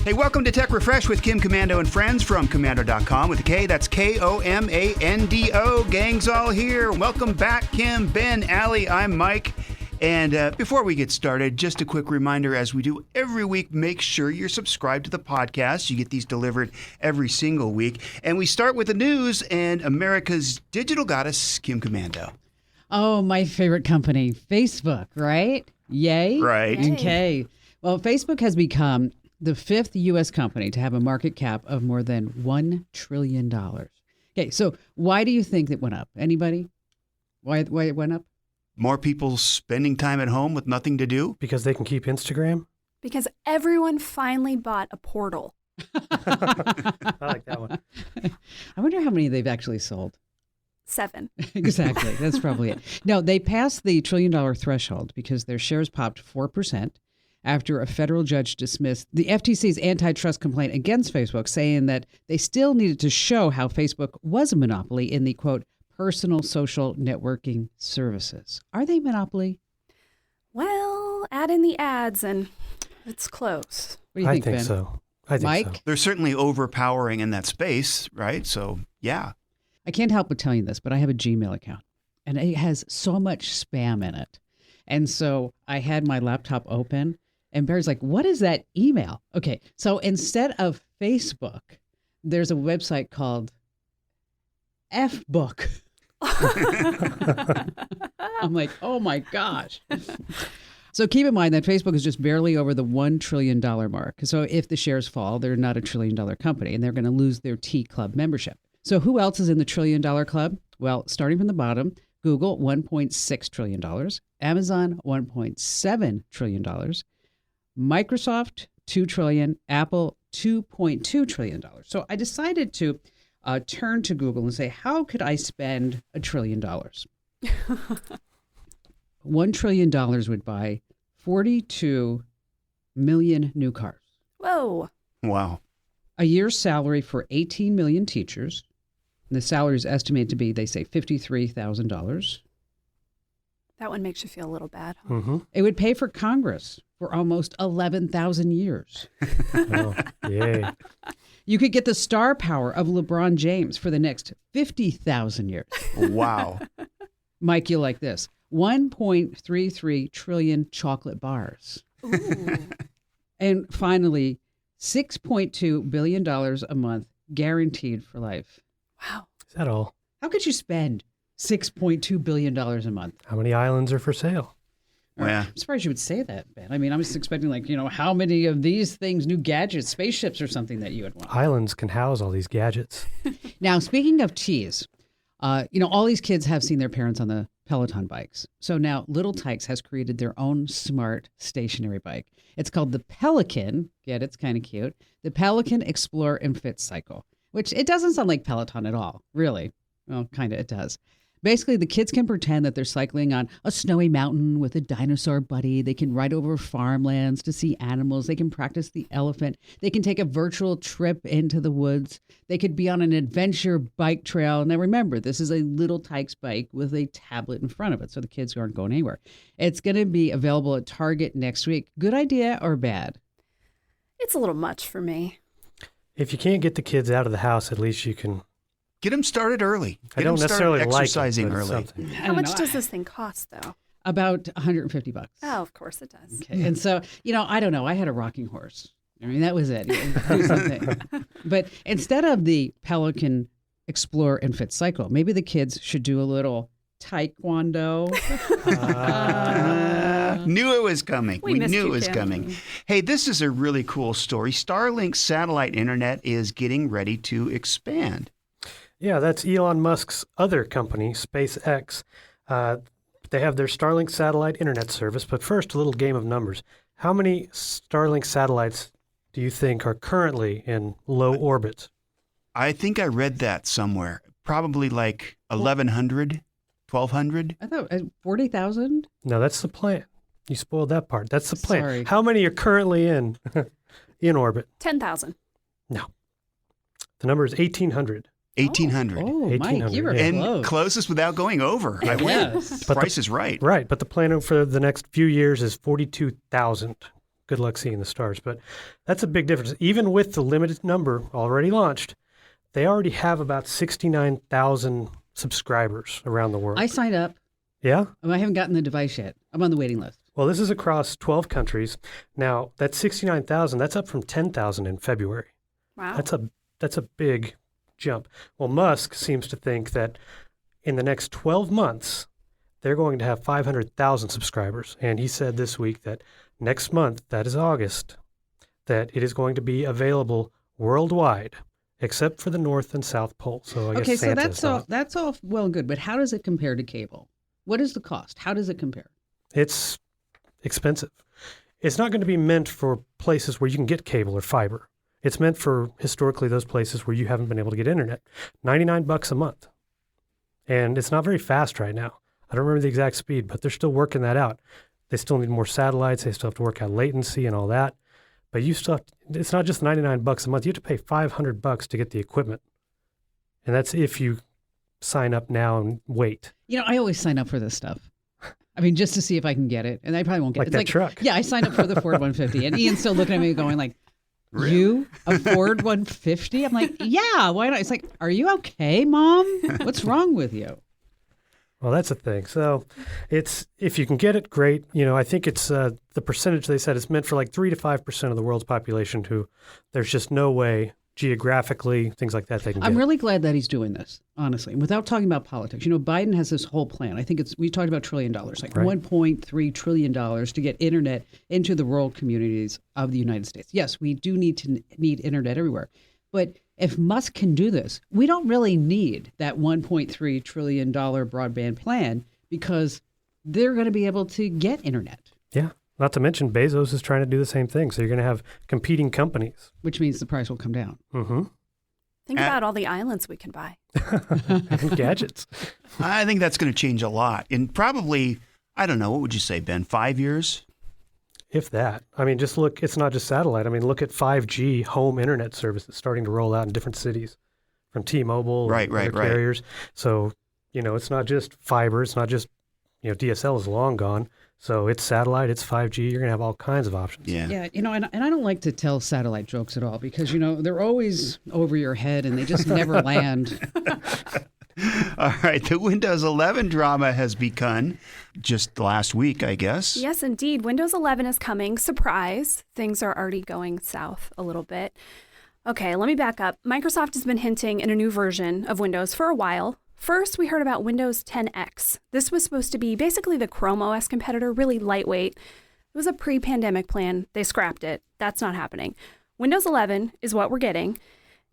Hey, welcome to Tech Refresh with Kim Komando and friends from Komando.com with a K. That's Komando. Gang's all here. Welcome back, Kim, Ben, Allie. I'm Mike. And before we get started, just a quick reminder, as we do every week, make sure you're subscribed to the podcast. You get these delivered every single week. And we start with the news and America's digital goddess, Kim Komando. Oh, my favorite company, Facebook, right? Yay? Right. Yay. Okay. Well, Facebook has become the fifth U.S. company to have a market cap of more than $1 trillion. Okay, so why do you think it went up? Anybody? Why it went up? More people spending time at home with nothing to do? Because they can keep Instagram? Because everyone finally bought a portal. I like that one. I wonder how many they've actually sold. 7. Exactly. That's probably it. No, they passed the $1 trillion threshold because their shares popped 4% after a federal judge dismissed the FTC's antitrust complaint against Facebook, saying that they still needed to show how Facebook was a monopoly in the, quote, personal social networking services. Are they monopoly? Well, add in the ads and it's close. What do you I think, think Ben? so. I think Mike? so. They're certainly overpowering in that space, right? So, yeah. I can't help but tell you this, but I have a Gmail account and it has so much spam in it. And so I had my laptop open and Barry's like, what is that email? Okay, so instead of Facebook, there's a website called Fbook. I'm like, oh my gosh. So keep in mind that Facebook is just barely over the $1 trillion mark. So if the shares fall, they're not a $1 trillion company and they're going to lose their T Club membership. So who else is in the $1 trillion club? Well, starting from the bottom, Google, $1.6 trillion. Amazon, $1.7 trillion. Microsoft, $2 trillion. Apple, $2.2 trillion. So I decided to turn to Google and say, how could I spend $1 trillion? $1 trillion would buy 42 million new cars. Whoa. Wow. A year's salary for 18 million teachers. And the salary is estimated to be, they say, $53,000. That one makes you feel a little bad. Huh? Mm-hmm. It would pay for Congress for almost 11,000 years. Oh, yay. You could get the star power of LeBron James for the next 50,000 years. Wow. Mike, you'll like this. 1.33 trillion chocolate bars. Ooh. And finally, $6.2 billion a month guaranteed for life. Wow. Is that all? How could you spend $6.2 billion a month? How many islands are for sale? Yeah. I'm surprised you would say that, Ben. I mean, I was expecting how many of these things, new gadgets, spaceships or something that you would want. Islands can house all these gadgets. Now, speaking of teas, all these kids have seen their parents on the Peloton bikes. So now Little Tykes has created their own smart stationary bike. It's called the Pelican. Get it? It's kind of cute. The Pelican Explore and Fit Cycle, which it doesn't sound like Peloton at all, really. Well, kind of it does. Basically, the kids can pretend that they're cycling on a snowy mountain with a dinosaur buddy. They can ride over farmlands to see animals. They can practice the elephant. They can take a virtual trip into the woods. They could be on an adventure bike trail. Now, remember, this is a Little Tykes bike with a tablet in front of it, so the kids aren't going anywhere. It's going to be available at Target next week. Good idea or bad? It's a little much for me. If you can't get the kids out of the house, at least you can. Get them started early. I don't necessarily like exercising it, but it's early. something. How much does this thing cost, though? About $150. Oh, of course it does. Okay. And so, I don't know. I had a rocking horse. I mean, that was it. Do something. But instead of the Pelican Explore and Fit Cycle, maybe the kids should do a little taekwondo. Knew it was coming. We missed knew you, it was Kim. coming. Hey, this is a really cool story. Starlink satellite internet is getting ready to expand. Yeah, that's Elon Musk's other company, SpaceX. They have their Starlink satellite internet service. But first, a little game of numbers. How many Starlink satellites do you think are currently in low orbit? I think I read that somewhere. Probably like 1,100, 1,200. I thought 40,000. No, that's the plan. You spoiled that part. That's the plan. Sorry. How many are currently in orbit? 10,000. No. The number is 1,800. 1,800. Oh, Mike, you were yeah. And close. closest without going over. I win. Yes. The price is right. Right, but the plan for the next few years is 42,000 good luck seeing the stars. But that's a big difference. Even with the limited number already launched, they already have about 69,000 subscribers around the world. I signed up. Yeah? I haven't gotten the device yet. I'm on the waiting list. Well, this is across 12 countries. Now, that 69,000, that's up from 10,000 in February. Wow. That's a big jump. Well, Musk seems to think that in the next 12 months, they're going to have 500,000 subscribers. And he said this week that next month, that is August, that it is going to be available worldwide, except for the North and South Pole. So I guess Okay, so Santa's that's all well and good, but how does it compare to cable? What is the cost? How does it compare? It's expensive. It's not going to be meant for places where you can get cable or fiber. It's meant for historically those places where you haven't been able to get internet. $99 a month. And it's not very fast right now. I don't remember the exact speed, but they're still working that out. They still need more satellites. They still have to work out latency and all that. But you still it's not just $99 a month. You have to pay $500 to get the equipment. And that's if you sign up now and wait. You know, I always sign up for this stuff. I mean, just to see if I can get it. And I probably won't get Like it. that It's truck. Yeah, I signed up for the Ford 150. And Ian's still looking at me going like, Really? you? A Ford 150? I'm like, yeah, why not? It's like, are you okay, Mom? What's wrong with you? Well, that's the thing. So it's if you can get it, great. You know, I think it's the percentage they said it's meant for like 3 to 5% of the world's population who there's just no way geographically, things like that they can get. I'm really glad that he's doing this, honestly, without talking about politics. You know, Biden has this whole plan. I think we talked about $1 trillion, like Right. $1.3 trillion to get internet into the rural communities of the United States. Yes, we do need internet everywhere. But if Musk can do this, we don't really need that $1.3 trillion broadband plan because they're going to be able to get internet. Yeah. Not to mention Bezos is trying to do the same thing. So you're going to have competing companies. Which means the price will come down. Mm-hmm. Think about all the islands we can buy. And gadgets. I think that's going to change a lot. In probably, I don't know, what would you say, Ben, 5 years? If that. I mean, just look, it's not just satellite. I mean, look at 5G home internet services starting to roll out in different cities from T-Mobile and other carriers. So, you know, it's not just fiber. It's not just, you know, DSL is long gone. So it's satellite, it's 5G. You're going to have all kinds of options. Yeah. Yeah, you know, and I don't like to tell satellite jokes at all because, you know, they're always over your head and they just never land. All right. The Windows 11 drama has begun just last week, I guess. Yes, indeed. Windows 11 is coming. Surprise. Things are already going south a little bit. Okay, let me back up. Microsoft has been hinting in a new version of Windows for a while. First, we heard about Windows 10X. This was supposed to be basically the Chrome OS competitor, really lightweight. It was a pre-pandemic plan. They scrapped it. That's not happening. Windows 11 is what we're getting.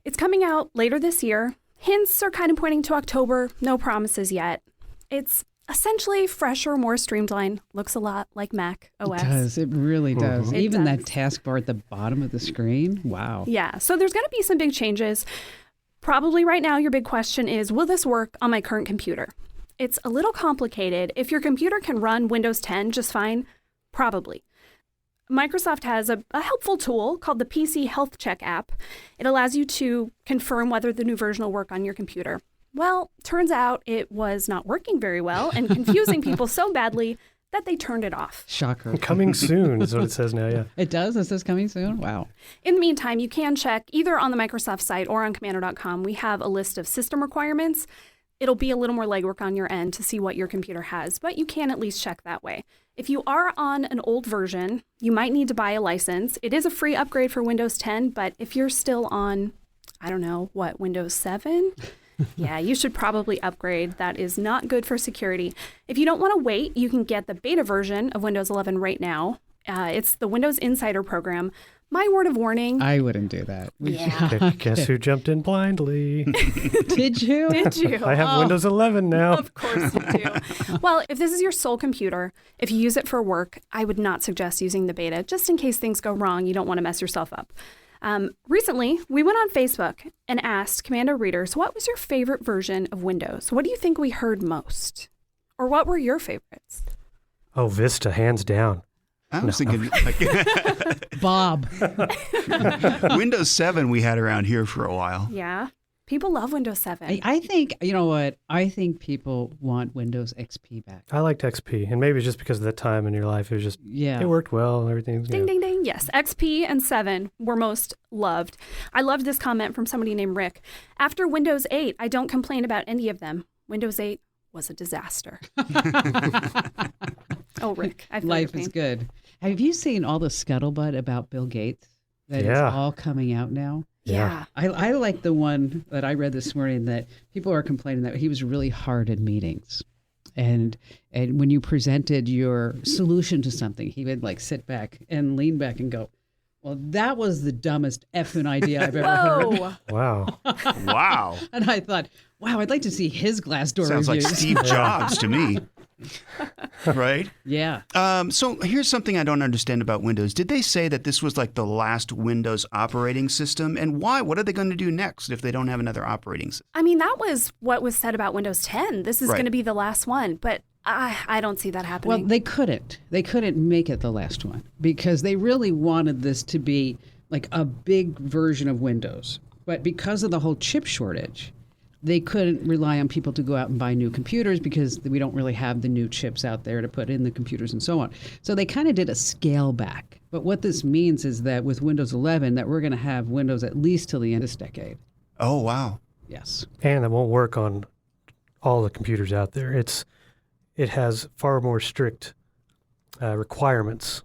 It's coming out later this year. Hints are kind of pointing to October. No promises yet. It's essentially fresher, more streamlined. Looks a lot like Mac OS. It does. It really does. It Even does. that taskbar at the bottom of the screen. Wow. Yeah, so there's going to be some big changes. Probably right now, your big question is, will this work on my current computer? It's a little complicated. If your computer can run Windows 10 just fine, probably. Microsoft has a helpful tool called the PC Health Check app. It allows you to confirm whether the new version will work on your computer. Well, turns out it was not working very well and confusing people so badly that they turned it off. Shocker. Coming soon is what it says now, yeah. It does? Is this coming soon? Wow. In the meantime, you can check either on the Microsoft site or on Commando.com. We have a list of system requirements. It'll be a little more legwork on your end to see what your computer has, but you can at least check that way. If you are on an old version, you might need to buy a license. It is a free upgrade for Windows 10, but if you're still on, I don't know, Windows 7? Yeah, you should probably upgrade. That is not good for security. If you don't want to wait, you can get the beta version of Windows 11 right now. It's the Windows Insider program. My word of warning. I wouldn't do that. Yeah. Guess who jumped in blindly? Did you? Did you? I have Windows 11 now. Of course you do. Well, if this is your sole computer, if you use it for work, I would not suggest using the beta, just in case things go wrong. You don't want to mess yourself up. Recently, we went on Facebook and asked Commando readers, what was your favorite version of Windows? What do you think we heard most? Or what were your favorites? Oh, Vista, hands down. I was thinking like Bob. Windows 7 we had around here for a while. Yeah. People love Windows 7. I think, you know what? I think people want Windows XP back. I liked XP, and maybe it's just because of the time in your life. It was just, it worked well and everything. Ding, ding, ding. Yes, XP and 7 were most loved. I loved this comment from somebody named Rick. After Windows 8, I don't complain about any of them. Windows 8 was a disaster. Oh, Rick, I feel your Life pain. is good. Have you seen all the scuttlebutt about Bill Gates? That is all coming out now? Yeah. I like the one that I read this morning that people are complaining that he was really hard in meetings. And when you presented your solution to something, he would like sit back and lean back and go, well, that was the dumbest effing idea I've ever heard. Wow. Wow. And I thought, wow, I'd like to see his Glassdoor Sounds like reviews. Steve Jobs to me. Right? Yeah. So here's something I don't understand about Windows. Did they say that this was like the last Windows operating system? And why? What are they going to do next if they don't have another operating system? I mean, that was what was said about Windows 10. This is Right. going to be the last one, but I don't see that happening. Well, they couldn't. They couldn't make it the last one because they really wanted this to be like a big version of Windows. But because of the whole chip shortage, they couldn't rely on people to go out and buy new computers because we don't really have the new chips out there to put in the computers and so on. So they kind of did a scale back. But what this means is that with Windows 11, that we're going to have Windows at least till the end of this decade. Oh, wow. Yes. And it won't work on all the computers out there. It has far more strict requirements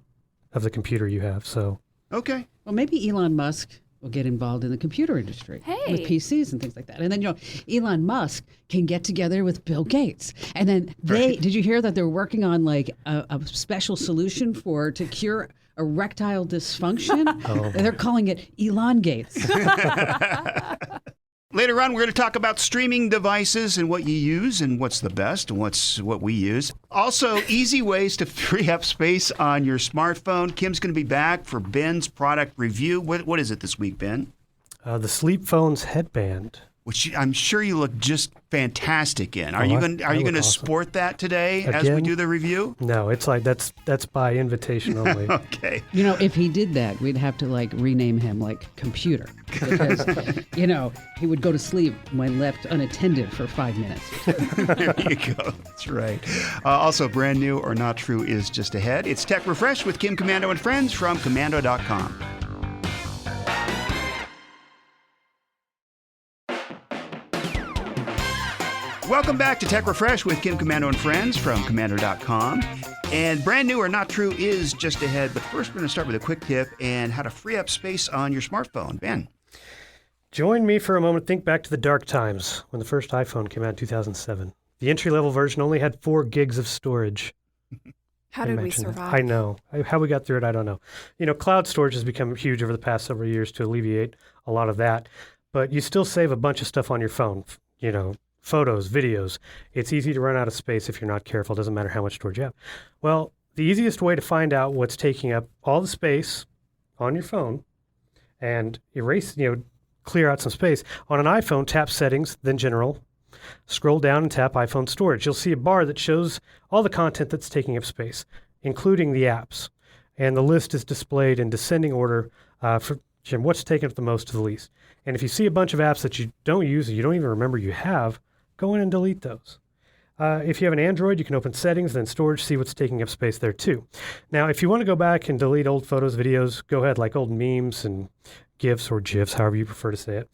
of the computer you have. So Okay. Well, maybe Elon Musk will get involved in the computer industry with PCs and things like that. And then, Elon Musk can get together with Bill Gates. And then did you hear that they're working on like a special solution to cure erectile dysfunction? Oh. They're calling it Elon Gates. Later on, we're going to talk about streaming devices and what you use and what's the best and what we use. Also, easy ways to free up space on your smartphone. Kim's going to be back for Ben's product review. What is it this week, Ben? The Sleep Phones headband. Which I'm sure you look just fantastic in. Are you going to sport that today as we do the review? No, it's like that's by invitation only. Okay. If he did that, we'd have to like rename him like Computer because he would go to sleep when left unattended for 5 minutes. There you go. That's right. Also, brand new or not true is just ahead. It's Tech Refresh with Kim Komando and friends from Komando.com. Welcome back to Tech Refresh with Kim Komando and friends from Komando.com. And brand new or not true is just ahead. But first, we're going to start with a quick tip and how to free up space on your smartphone. Ben. Join me for a moment. Think back to the dark times when the first iPhone came out in 2007. The entry-level version only had 4 gigs of storage. How did we Imagine that. survive? I know. How we got through it, I don't know. Cloud storage has become huge over the past several years to alleviate a lot of that. But you still save a bunch of stuff on your phone, photos, videos. It's easy to run out of space if you're not careful. It doesn't matter how much storage you have. Well, the easiest way to find out what's taking up all the space on your phone and clear out some space. On an iPhone, tap Settings, then General. Scroll down and tap iPhone Storage. You'll see a bar that shows all the content that's taking up space, including the apps. And the list is displayed in descending order for what's taking up the most to the least. And if you see a bunch of apps that you don't use and you don't even remember you have, go in and delete those. If you have an Android, you can open Settings, then Storage, see what's taking up space there too. Now, if you want to go back and delete old photos, videos, go ahead, like old memes and GIFs or GIFs, however you prefer to say it.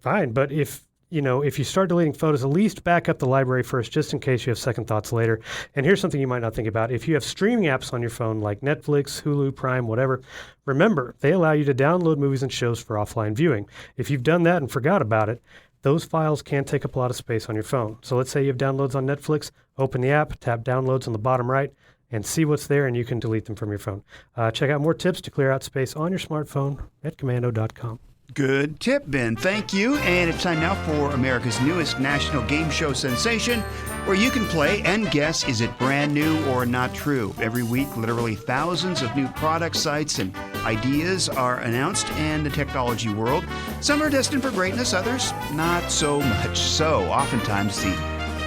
Fine, but if you start deleting photos, at least back up the library first, just in case you have second thoughts later. And here's something you might not think about. If you have streaming apps on your phone like Netflix, Hulu, Prime, whatever, remember, they allow you to download movies and shows for offline viewing. If you've done that and forgot about it, those files can take up a lot of space on your phone. So let's say you have downloads on Netflix, open the app, tap Downloads on the bottom right, and see what's there, and you can delete them from your phone. Check out more tips to clear out space on your smartphone at Komando.com. Good tip, Ben. Thank you. And it's time now for America's newest national game show sensation, where you can play and guess, is it brand new or not true? Every week, literally thousands of new product sites and ideas are announced in the technology world. Some are destined for greatness, others not so much. So oftentimes the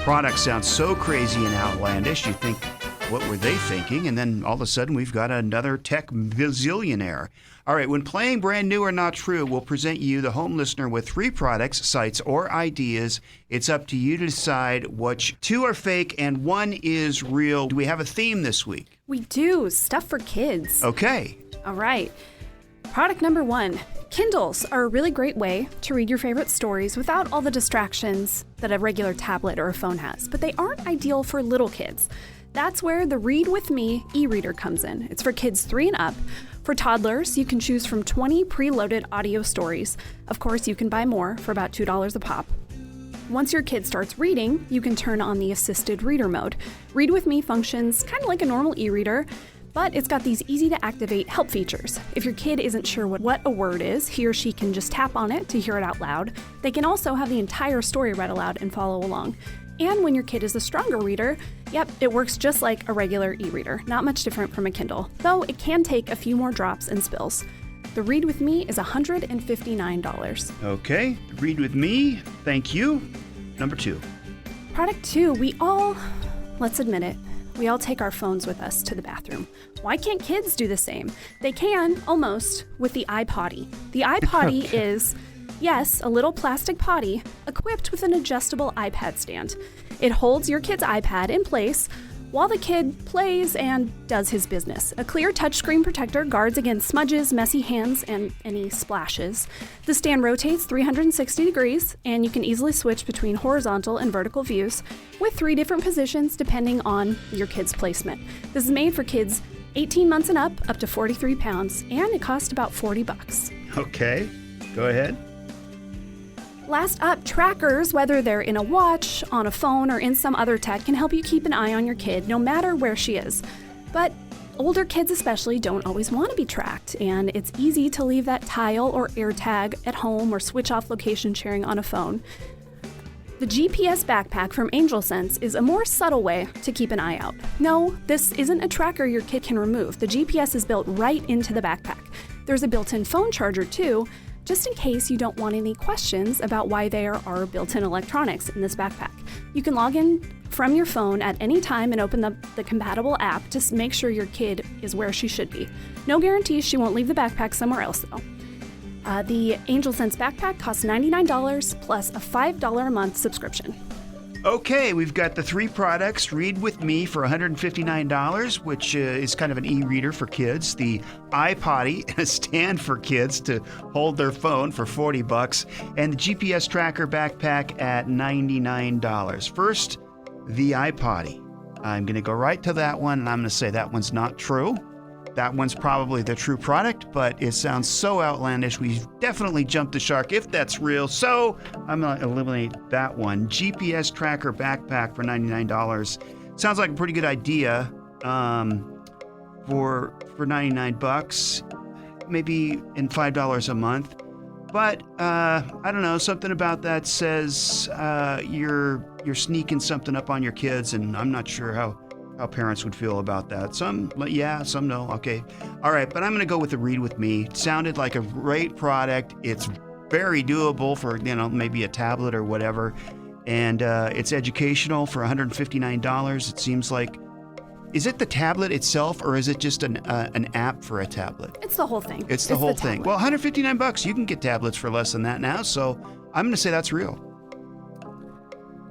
products sound so crazy and outlandish, you think, what were they thinking? And then all of a sudden, we've got another tech bazillionaire. All right, when playing Brand New or Not True, we'll present you, the home listener, with 3 products, sites, or ideas. It's up to you to decide which 2 are fake and 1 is real. Do we have a theme this week? We do. Stuff for kids. Okay. All right. Product number 1. Kindles are a really great way to read your favorite stories without all the distractions that a regular tablet or a phone has, but they aren't ideal for little kids. That's where the Read With Me e-reader comes in. It's for kids 3 and up. For toddlers, you can choose from 20 preloaded audio stories. Of course, you can buy more for about $2 a pop. Once your kid starts reading, you can turn on the assisted reader mode. Read With Me functions kind of like a normal e-reader, but it's got these easy-to-activate help features. If your kid isn't sure what a word is, he or she can just tap on it to hear it out loud. They can also have the entire story read aloud and follow along. And when your kid is a stronger reader, yep, it works just like a regular e-reader, not much different from a Kindle, though it can take a few more drops and spills. The Read With Me is $159. Okay, Read With Me, thank you. Number 2. Product 2, let's admit it, we all take our phones with us to the bathroom. Why can't kids do the same? They can, almost, with the iPotty. The iPotty is... yes, a little plastic potty equipped with an adjustable iPad stand. It holds your kid's iPad in place while the kid plays and does his business. A clear touchscreen protector guards against smudges, messy hands, and any splashes. The stand rotates 360 degrees, and you can easily switch between horizontal and vertical views with 3 different positions depending on your kid's placement. This is made for kids 18 months and up to 43 pounds, and it costs about $40. Okay, go ahead. Last up, trackers, whether they're in a watch, on a phone, or in some other tech, can help you keep an eye on your kid no matter where she is. But older kids especially don't always want to be tracked, and it's easy to leave that Tile or AirTag at home or switch off location sharing on a phone. The GPS backpack from AngelSense is a more subtle way to keep an eye out. No, this isn't a tracker your kid can remove. The GPS is built right into the backpack. There's a built-in phone charger too, just in case you don't want any questions about why there are built-in electronics in this backpack. You can log in from your phone at any time and open the compatible app to make sure your kid is where she should be. No guarantees she won't leave the backpack somewhere else though. The AngelSense backpack costs $99 plus a $5 a month subscription. Okay, we've got the 3 products. Read With Me for $159, which is kind of an e-reader for kids. The iPotty, a stand for kids to hold their phone for $40. And the GPS tracker backpack at $99. First, the iPotty. I'm going to go right to that one, and I'm going to say that one's not true. That one's probably the true product, but it sounds so outlandish. We've definitely jumped the shark if that's real. So I'm going to eliminate that one. GPS tracker backpack for $99. Sounds like a pretty good idea for $99, maybe in $5 a month. But I don't know, something about that says you're sneaking something up on your kids, and I'm not sure how parents would feel about that. Some yeah, some no. Okay. All right, but I'm going to go with the Read With Me. It sounded like a great product. It's very doable for, maybe a tablet or whatever. And it's educational for $159. It seems like, is it the tablet itself or is it just an app for a tablet? It's the whole thing. It's the whole thing. Well, $159, you can get tablets for less than that now. So I'm going to say that's real.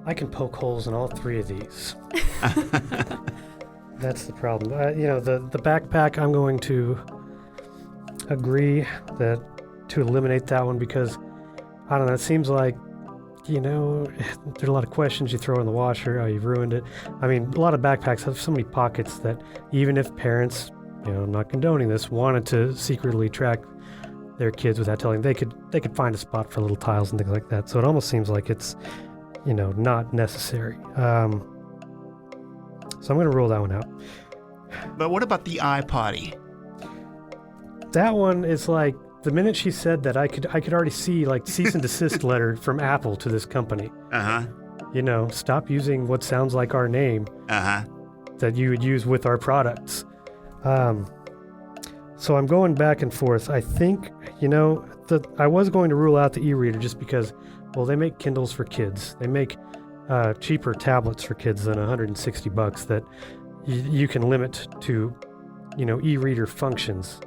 I can poke holes in all 3 of these. That's the problem. The backpack, I'm going to agree to eliminate that one because, I don't know, it seems like, there's a lot of questions you throw in the washer. Oh, you've ruined it. I mean, a lot of backpacks have so many pockets that even if parents, I'm not condoning this, wanted to secretly track their kids without telling them, they could find a spot for little tiles and things like that. So it almost seems like it's not necessary. So I'm going to rule that one out. But what about the iPotty? That one is like, the minute she said that, I could already see like cease and desist letter from Apple to this company. Uh-huh. Stop using what sounds like our name. Uh-huh. That you would use with our products. So I'm going back and forth. I think, I was going to rule out the e-reader just because, well, they make Kindles for kids. They make cheaper tablets for kids than $160 that, you can limit to, e-reader functions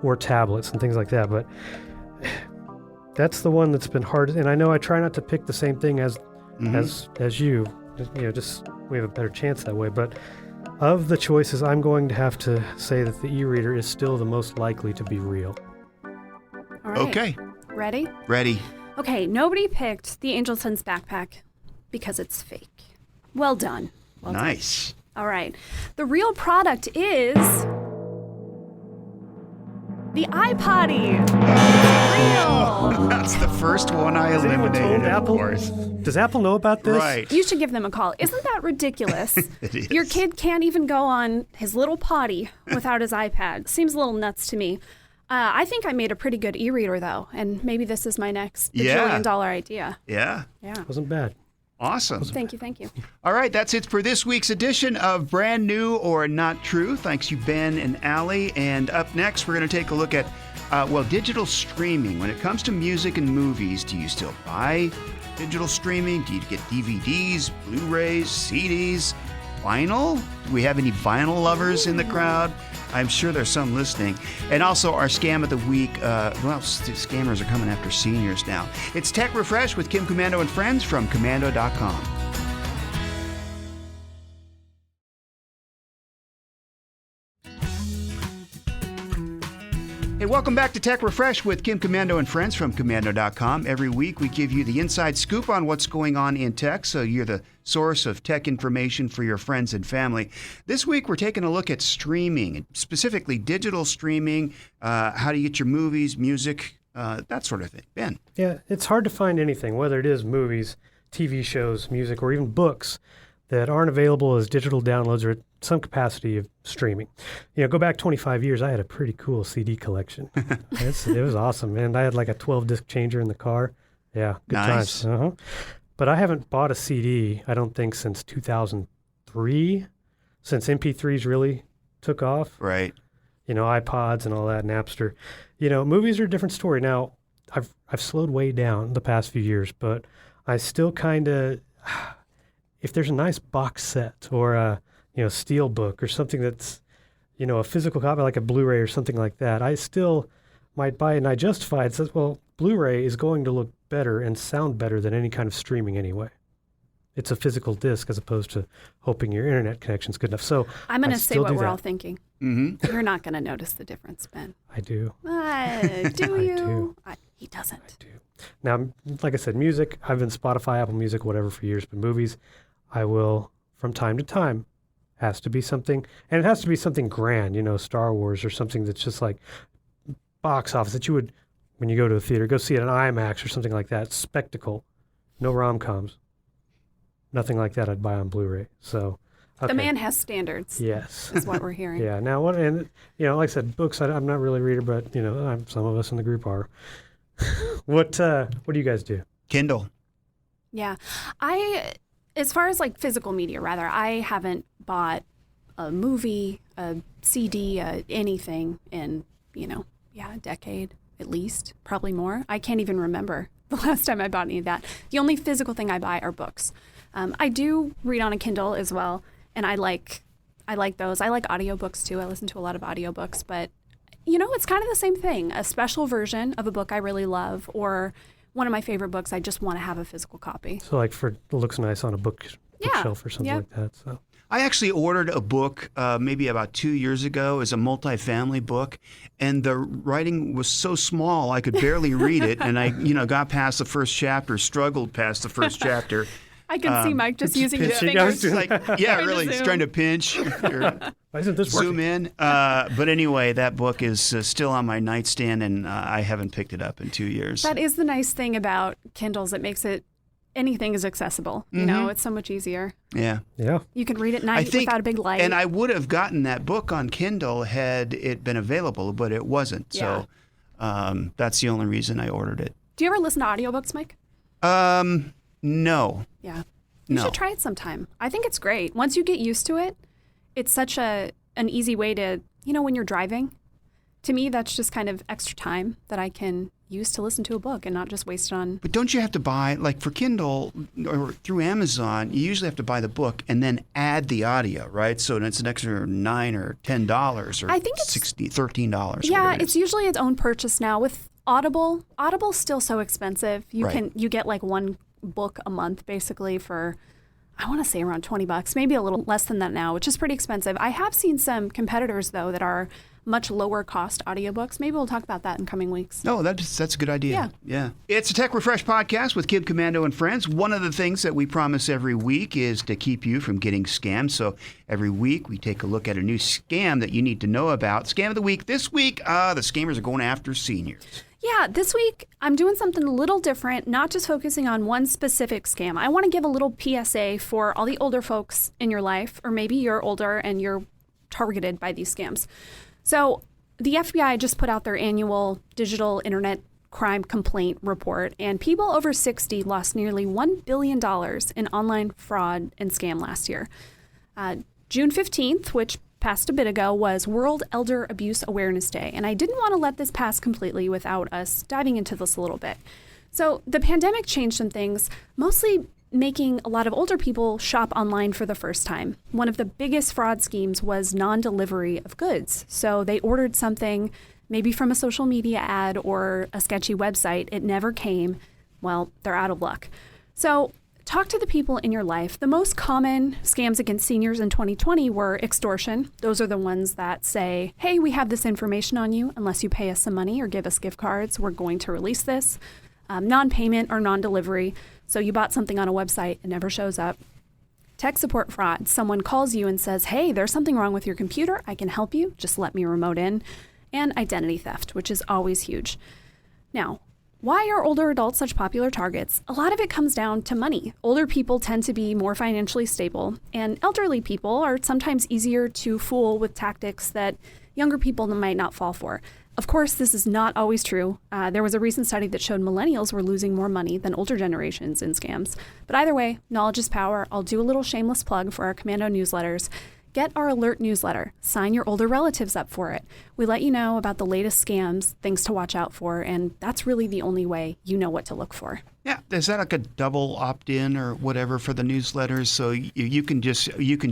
or tablets and things like that. But that's the one that's been hard. And I know I try not to pick the same thing as you. Just we have a better chance that way. But of the choices, I'm going to have to say that the e-reader is still the most likely to be real. All right. Okay. Ready? Ready. Okay, nobody picked the Angel Sense backpack because it's fake. Well done. Well done. Nice. All right. The real product is the iPotty. Real. That's the first one I Has anyone eliminated, told of Apple? course. Does Apple know about this? Right. You should give them a call. Isn't that ridiculous? It is. Your kid can't even go on his little potty without his iPad. Seems a little nuts to me. I think I made a pretty good e-reader, though, and maybe this is my next bajillion-dollar idea. Yeah. Yeah. Wasn't bad. Awesome. Thank you. All right, that's it for this week's edition of Brand New or Not True. Thanks you, Ben and Allie. And up next, we're going to take a look at, digital streaming. When it comes to music and movies, do you still buy digital streaming? Do you get DVDs, Blu-rays, CDs, vinyl? Do we have any vinyl lovers in the crowd? I'm sure there's some listening. And also our scam of the week. Scammers are coming after seniors now. It's Tech Refresh with Kim Komando and friends from Komando.com. Hey, welcome back to Tech Refresh with Kim Komando and friends from Komando.com. Every week we give you the inside scoop on what's going on in tech, so you're the source of tech information for your friends and family. This week we're taking a look at streaming, specifically digital streaming, how to get your movies, music, that sort of thing. Ben. Yeah, it's hard to find anything, whether it is movies, TV shows, music, or even books, that aren't available as digital downloads or at some capacity of streaming. Go back 25 years, I had a pretty cool CD collection. It was awesome, man. I had like a 12-disc changer in the car. Yeah, good Nice. times. But I haven't bought a CD, I don't think, since 2003, since MP3s really took off. Right. iPods and all that, Napster. Movies are a different story. Now, I've slowed way down the past few years, but I still kind of... If there's a nice box set or a steel book or something that's a physical copy like a Blu-ray or something like that, I still might buy it. And I justify it. Says, well, Blu-ray is going to look better and sound better than any kind of streaming anyway. It's a physical disc as opposed to hoping your internet connection's good enough. So I'm going to say what we're all thinking. thinking. You're not going to notice the difference, Ben. I do. Do you? do. He doesn't. I do. Now, like I said, music, I've been Spotify, Apple Music, whatever for years, but movies, I will, from time to time, has to be something, and it has to be something grand, Star Wars or something that's just like box office that you would, when you go to a theater, go see it on IMAX or something like that, spectacle, no rom-coms, nothing like that I'd buy on Blu-ray. So, okay. The man has standards. Yes. Is what we're hearing. Yeah. Now, like I said, books, I'm not really a reader, but, some of us in the group are. What do you guys do? Kindle. Yeah. As far as like physical media, rather, I haven't bought a movie, a CD, anything in, a decade at least, probably more. I can't even remember the last time I bought any of that. The only physical thing I buy are books. I do read on a Kindle as well, and I like those. I like audiobooks too. I listen to a lot of audiobooks, but it's kind of the same thing. A special version of a book I really love, or one of my favorite books, I just want to have a physical copy. So like it looks nice on a bookshelf or something like that. So I actually ordered a book maybe about 2 years ago as a multifamily book, and the writing was so small I could barely read it, and I got past the first chapter, struggled past the first chapter. I can see Mike just using his pinching. fingers. It's like, really, he's trying to pinch or why isn't this zoom working? in. But anyway, that book is still on my nightstand, and I haven't picked it up in 2 years. That is the nice thing about Kindles. It makes anything is accessible. It's so much easier. Yeah. Yeah. You can read at night without a big light. And I would have gotten that book on Kindle had it been available, but it wasn't. Yeah. So that's the only reason I ordered it. Do you ever listen to audiobooks, Mike? No. Yeah. You should try it sometime. I think it's great. Once you get used to it, it's such an easy way to, when you're driving. To me, that's just kind of extra time that I can use to listen to a book and not just waste it on. But don't you have to buy, like for Kindle or through Amazon, you usually have to buy the book and then add the audio, right? So it's an extra $9 or $10 or I think it's $13. Yeah, it's usually its own purchase now. With Audible, Audible's still so expensive. You get like one book a month basically for, I want to say around $20, maybe a little less than that now, which is pretty expensive. I have seen some competitors though that are much lower cost audiobooks. Maybe we'll talk about that in coming weeks. No, that's a good idea. Yeah. It's a Tech Refresh podcast with Kim Commando and friends. One of the things that we promise every week is to keep you from getting scammed. So every week we take a look at a new scam that you need to know about. Scam of the week. This week, the scammers are going after seniors. Yeah, this week I'm doing something a little different, not just focusing on one specific scam. I want to give a little PSA for all the older folks in your life, or maybe you're older and you're targeted by these scams. So the FBI just put out their annual digital internet crime complaint report, and people over 60 lost nearly $1 billion in online fraud and scam last year. June 15th, which passed a bit ago, was World Elder Abuse Awareness Day, and I didn't want to let this pass completely without us diving into this a little bit. So the pandemic changed some things, mostly making a lot of older people shop online for the first time. One of the biggest fraud schemes was non-delivery of goods. So they ordered something maybe from a social media ad or a sketchy website. It never came. Well, they're out of luck. So talk to the people in your life. The most common scams against seniors in 2020 were extortion. Those are the ones that say, hey, we have this information on you. Unless you pay us some money or give us gift cards, we're going to release this. Non-payment or non-delivery. So you bought something on a website, it never shows up. Tech support fraud. Someone calls you and says, hey, there's something wrong with your computer. I can help you. Just let me remote in. And identity theft, which is always huge. Now, why are older adults such popular targets? A lot of it comes down to money. Older people tend to be more financially stable, and elderly people are sometimes easier to fool with tactics that younger people might not fall for. Of course, this is not always true. There was a recent study that showed millennials were losing more money than older generations in scams. But either way, knowledge is power. I'll do a little shameless plug for our Commando newsletters. Get our alert newsletter. Sign your older relatives up for it. We let you know about the latest scams, things to watch out for, and that's really the only way you know what to look for. Yeah, is that like a double opt-in or whatever for the newsletters? So you can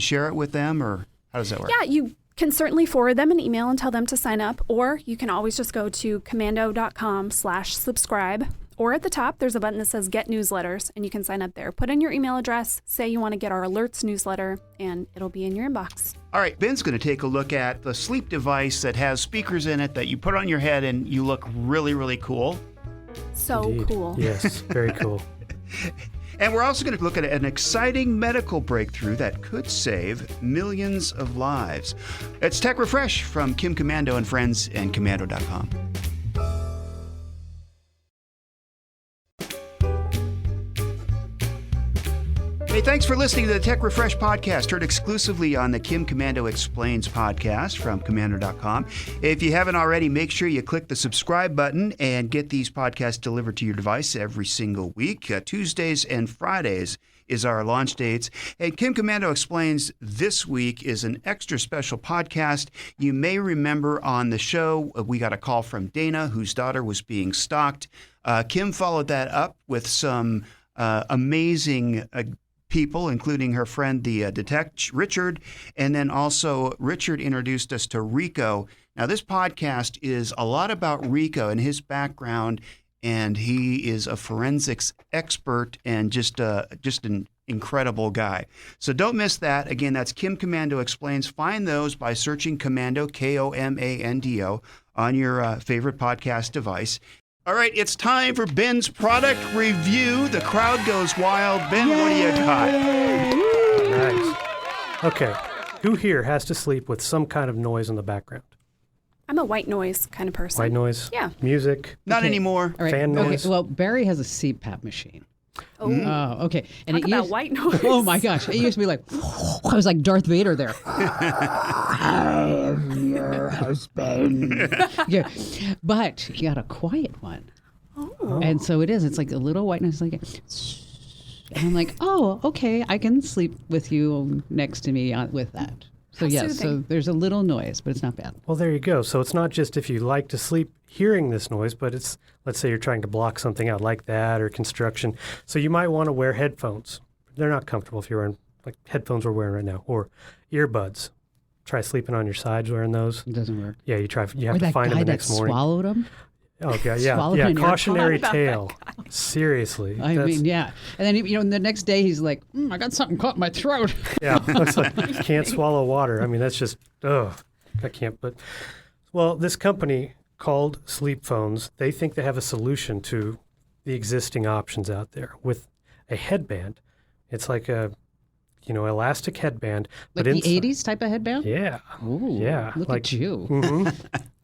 share it with them, or how does that work? Yeah, you can certainly forward them an email and tell them to sign up, or you can always just go to commando.com/subscribe, or at the top there's a button that says Get Newsletters, and you can sign up there. Put in your email address, say you want to get our alerts newsletter, and it'll be in your inbox. All right, Ben's going to take a look at the sleep device that has speakers in it that you put on your head and you look really, really cool. So Indeed. cool. Yes, very cool. And we're also going to look at an exciting medical breakthrough that could save millions of lives. It's Tech Refresh from Kim Commando and friends and Commando.com. Hey, thanks for listening to the Tech Refresh podcast, heard exclusively on the Kim Commando Explains podcast from Commando.com. If you haven't already, make sure you click the subscribe button and get these podcasts delivered to your device every single week. Tuesdays and Fridays is our launch dates. And Kim Commando Explains this week is an extra special podcast. You may remember on the show, we got a call from Dana, whose daughter was being stalked. Kim followed that up with some amazing people, including her friend, the detective Richard, and then also Richard introduced us to Rico. Now, this podcast is a lot about Rico and his background, and he is a forensics expert and just an incredible guy. So don't miss that. Again, that's Kim Commando Explains. Find those by searching Commando, Komando, on your favorite podcast device. All right, it's time for Ben's product review. The crowd goes wild. Ben, what do you got? Nice. Okay, who here has to sleep with some kind of noise in the background? I'm a white noise kind of person. White noise? Yeah. Music? Not anymore. All right. Fan noise? Okay, well, Barry has a CPAP machine. Oh, Oh, okay. And talk about white noise. Oh my gosh, it used to be like, I was like Darth Vader there. I am your husband. Yeah, but he got a quiet one. Oh. And so it is. It's like a little white noise, like, and I'm like, oh, okay, I can sleep with you next to me with that. So How yes, so soothing. there's a little noise, but it's not bad. Well, there you go. So it's not just if you like to sleep hearing this noise, but it's, let's say you're trying to block something out like that or construction. So you might want to wear headphones. They're not comfortable if you're wearing like headphones we're wearing right now, or earbuds. Try sleeping on your sides wearing those. It doesn't work. Yeah, you try. You have Or to that find guy them the that next morning. swallowed them. Oh yeah, swallowed yeah. an AirPod. Cautionary About that tale. Seriously. I mean, yeah. And then the next day he's like, I got something caught in my throat. Yeah, it's like, can't swallow water. I mean, that's just, I can't. But, well, this company called Sleep Phones, they think they have a solution to the existing options out there with a headband. It's like a, elastic headband. Like the 80s type of headband? Yeah. Ooh, Yeah, look like- at you. hmm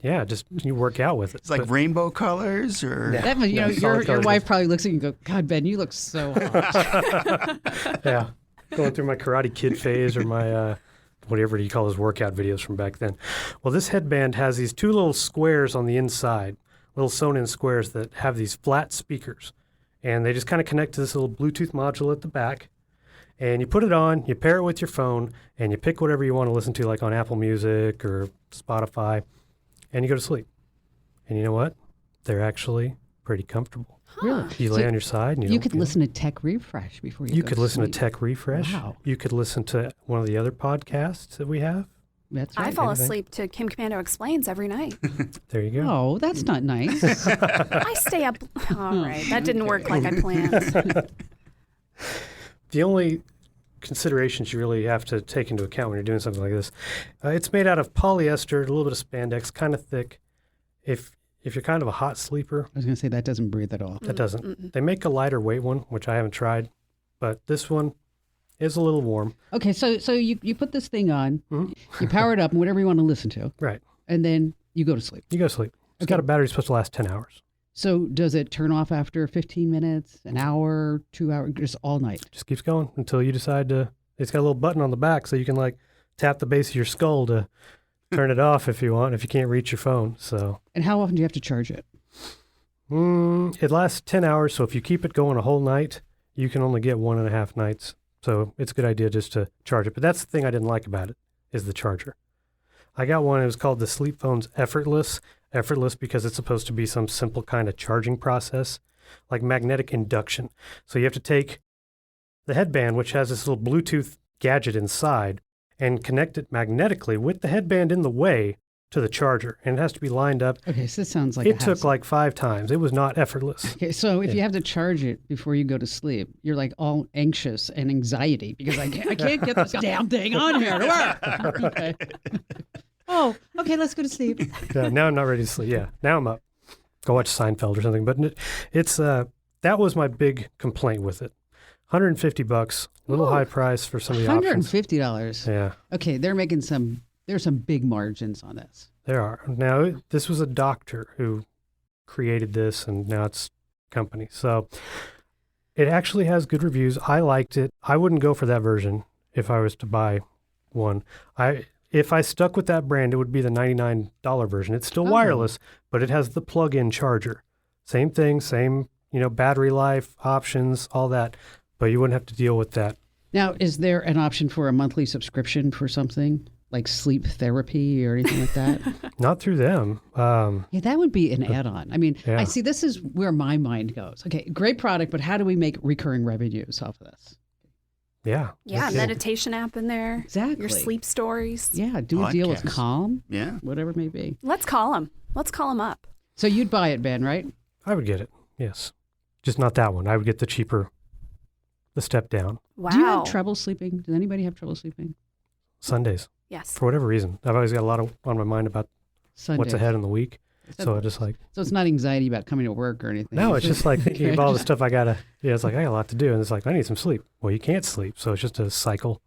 Yeah, just you work out with it. It's like But- rainbow colors, or That, No, your solid colors. wife probably looks at you and go, God, Ben, you look so hot. yeah, going through my Karate Kid phase or my whatever you call those workout videos from back then. Well, this headband has these two little squares on the inside, little sewn-in squares that have these flat speakers, and they just kind of connect to this little Bluetooth module at the back. And you put it on, you pair it with your phone, and you pick whatever you want to listen to, like on Apple Music or Spotify, and you go to sleep. And you know what? They're actually pretty comfortable. Really? You lay on your side, and You don't could feel- listen to Tech Refresh before you You go could to listen sleep. to Tech Refresh. Wow. You could listen to one of the other podcasts that we have. That's I right. fall anything. asleep to Kim Commando Explains every night. There you go. Oh, that's not nice. I stay up. All right, that didn't work like I planned. The only considerations you really have to take into account when you're doing something like this, it's made out of polyester, a little bit of spandex, kind of thick. If you're kind of a hot sleeper, I was going to say that doesn't breathe at all. that doesn't. They make a lighter weight one, which I haven't tried, but this one is a little warm. Okay, so you put this thing on, Mhm. you power it up, and whatever you want to listen to, Right. and then you go to sleep. You go to sleep. It's Okay. got a battery supposed to last 10 hours. So does it turn off after 15 minutes, an hour, 2 hours, just all night? Just keeps going until you decide to. It's got a little button on the back so you can like tap the base of your skull to turn it off if you want, if you can't reach your phone. So And how often do you have to charge it? it lasts 10 hours. So if you keep it going a whole night, you can only get 1.5 nights. So it's a good idea just to charge it. But that's the thing I didn't like about it is the charger. I got one. It was called the Sleep Phones Effortless. Effortless because it's supposed to be some simple kind of charging process, like magnetic induction. So you have to take the headband, which has this little Bluetooth gadget inside, and connect it magnetically with the headband in the way to the charger. And it has to be lined up. Okay, so this sounds like It took like 5 times. It was not effortless. Okay, so if Yeah. you have to charge it before you go to sleep, you're like all anxious and anxiety because I can't get this damn thing on here to work. Okay. Oh, okay, let's go to sleep. Yeah, now I'm not ready to sleep. Yeah, now I'm up. Go watch Seinfeld or something. But it's that was my big complaint with it. $150, a little Ooh. high price for some of the options. $150. Yeah, Okay, there's some big margins on this. there are. Now, this was a doctor who created this, and now it's a company. So it actually has good reviews. I liked it. I wouldn't go for that version if I was to buy one. If I stuck with that brand, it would be the $99 version. It's still Oh. wireless, but it has the plug-in charger. Same thing, same, battery life, options, all that. But you wouldn't have to deal with that. Now, is there an option for a monthly subscription for something like sleep therapy or anything like that? Not through them. Yeah, that would be an add-on. I mean, Yeah. I see this is where my mind goes. Okay, great product, but how do we make recurring revenues off of this? Yeah. Yeah, Okay. meditation app in there. Exactly. Your sleep stories. Yeah, do a deal with Podcasts. Calm, yeah. whatever it may be. Let's call him. Let's call him up. So you'd buy it, Ben, right? I would get it. Yes. Just not that one. I would get the cheaper, the step down. Wow. Do you have trouble sleeping? Does anybody have trouble sleeping? Sundays. Yes. For whatever reason. I've always got a lot on my mind about Sunday. what's ahead in the week. So I just like, So it's not anxiety about coming to work or anything. no, it's just like thinking Okay. of all the stuff it's like, I got a lot to do. And it's like, I need some sleep. Well, you can't sleep. So it's just a cycle.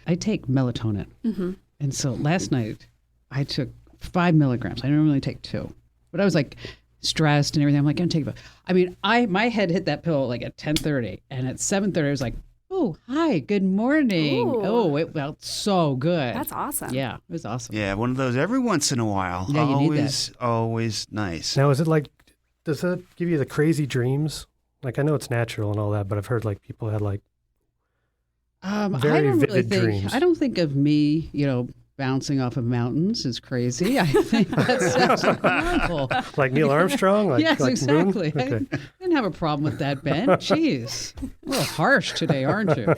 I take melatonin. Mm-hmm. And so last night I took 5 milligrams. I normally take 2. But I was like stressed and everything. I'm like, I'm going to take it. I mean, my head hit that pillow like at 10:30. And at 7:30, I was like, oh, hi, good morning. Ooh. Oh, it felt so good. That's awesome. Yeah, it was awesome. Yeah, one of those every once in a while. Yeah, you need Always nice. Now, is it like, does that give you the crazy dreams? Like, I know it's natural and all that, but I've heard like people had like Very vivid dreams. I don't think of me, bouncing off of mountains is crazy. I think that's absolutely horrible. Like Neil Armstrong? Yes, like exactly. Moon? Okay. I didn't have a problem with that, Ben. Jeez. A little harsh today, aren't you?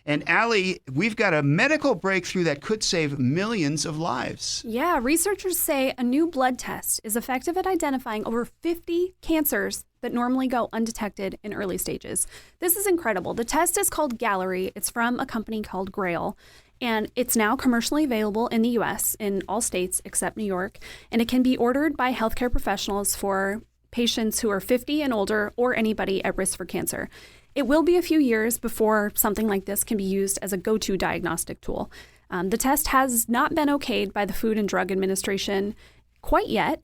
And Allie, we've got a medical breakthrough that could save millions of lives. Yeah, researchers say a new blood test is effective at identifying over 50 cancers that normally go undetected in early stages. This is incredible. The test is called Gallery. It's from a company called Grail. And it's now commercially available in the U.S. in all states except New York. And it can be ordered by healthcare professionals for patients who are 50 and older or anybody at risk for cancer. It will be a few years before something like this can be used as a go-to diagnostic tool. The test has not been okayed by the Food and Drug Administration quite yet.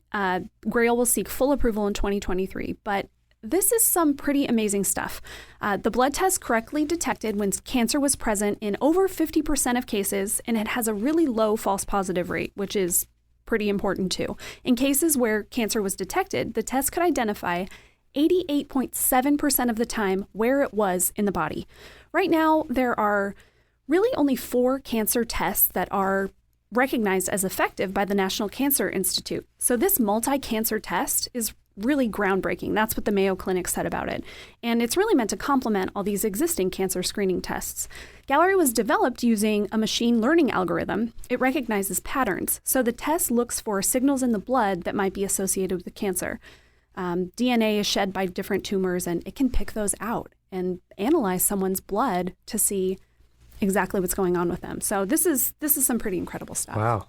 Grail will seek full approval in 2023, but this is some pretty amazing stuff. The blood test correctly detected when cancer was present in over 50% of cases, and it has a really low false positive rate, which is pretty important too. In cases where cancer was detected, the test could identify 88.7% of the time where it was in the body. Right now, there are really only 4 cancer tests that are recognized as effective by the National Cancer Institute. So this multi-cancer test is really groundbreaking. That's what the Mayo Clinic said about it. And it's really meant to complement all these existing cancer screening tests. Gallery was developed using a machine learning algorithm. It recognizes patterns. So the test looks for signals in the blood that might be associated with the cancer. DNA is shed by different tumors, and it can pick those out and analyze someone's blood to see exactly what's going on with them. So this is some pretty incredible stuff. Wow.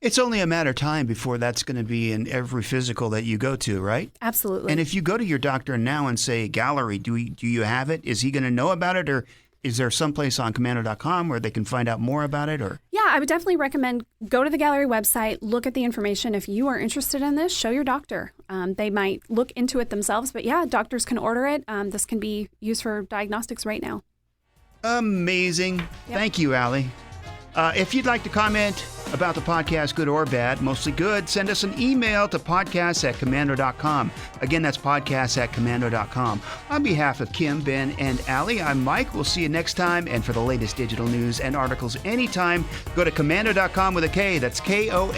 It's only a matter of time before that's going to be in every physical that you go to, right? Absolutely. And if you go to your doctor now and say, Gallery, do you have it? Is he going to know about it? Or is there someplace on Commando.com where they can find out more about it? Or Yeah, I would definitely recommend go to the Gallery website, look at the information. If you are interested in this, show your doctor. They might look into it themselves. But yeah, doctors can order it. This can be used for diagnostics right now. Amazing. Yep. Thank you, Allie. If you'd like to comment about the podcast, good or bad, mostly good, send us an email to podcasts@commando.com. Again, that's podcasts@commando.com. On behalf of Kim, Ben, and Allie, I'm Mike. We'll see you next time. And for the latest digital news and articles anytime, go to commando.com with a K. That's Komando.